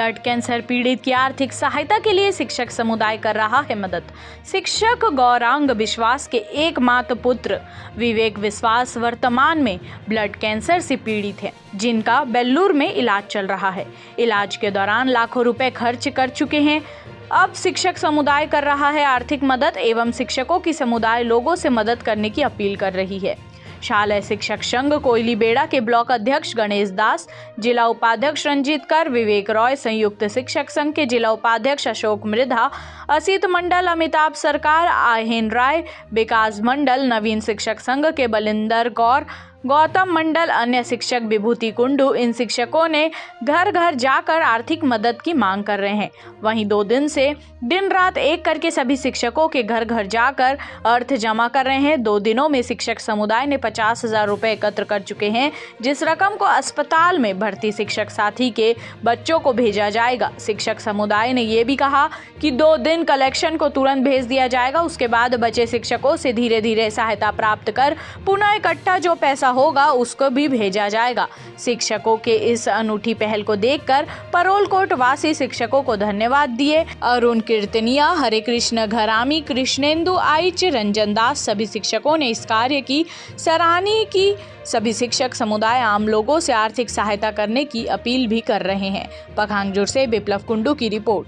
Blood cancer पीड़ित की आर्थिक सहायता के लिए शिक्षक समुदाय कर रहा है मदद। शिक्षक गौरांग विश्वास के एकमात्र पुत्र विवेक विश्वास वर्तमान में ब्लड कैंसर से पीड़ित हैं, जिनका बेल्लूर में इलाज चल रहा है। इलाज के दौरान लाखों रुपए खर्च कर चुके हैं। अब शिक्षक समुदाय कर रहा है आर्थिक मदद एवं शिक्षकों की समुदाय लोगों से मदद करने की अपील कर रही है। शालेय शिक्षक संघ कोयली बेड़ा के ब्लॉक अध्यक्ष गणेश दास, जिला उपाध्यक्ष रंजीत कर, विवेक रॉय, संयुक्त शिक्षक संघ के जिला उपाध्यक्ष अशोक मृधा, असित मंडल, अमिताभ सरकार, आहेन राय, विकास मंडल, नवीन शिक्षक संघ के बलिंदर कौर, गौतम मंडल, अन्य शिक्षक विभूति कुंडू, इन शिक्षकों ने घर घर जाकर आर्थिक मदद की मांग कर रहे हैं। वहीं 2 दिन से दिन रात एक करके सभी शिक्षकों के घर घर जाकर अर्थ जमा कर रहे हैं। 2 दिनों में शिक्षक समुदाय ने 50,000 रुपए एकत्र कर चुके हैं, जिस रकम को अस्पताल में भर्ती शिक्षक साथी के बच्चों को भेजा जाएगा। शिक्षक समुदाय ने ये भी कहा कि 2 दिन कलेक्शन को तुरंत भेज दिया जाएगा, उसके बाद बचे शिक्षकों से धीरे धीरे सहायता प्राप्त कर पुनः इकट्ठा जो पैसा होगा उसको भी भेजा जाएगा। शिक्षकों के इस अनूठी पहल को देखकर परोलकोट वासी शिक्षकों को धन्यवाद दिए। अरुण कीर्तनिया, हरे कृष्ण घरामी, कृष्णेंदु आइच, रंजन दास, सभी शिक्षकों ने इस कार्य की सराहनीय की। सभी शिक्षक समुदाय आम लोगों से आर्थिक सहायता करने की अपील भी कर रहे हैं। पखांजूर से बिप्लव कुंडू की रिपोर्ट।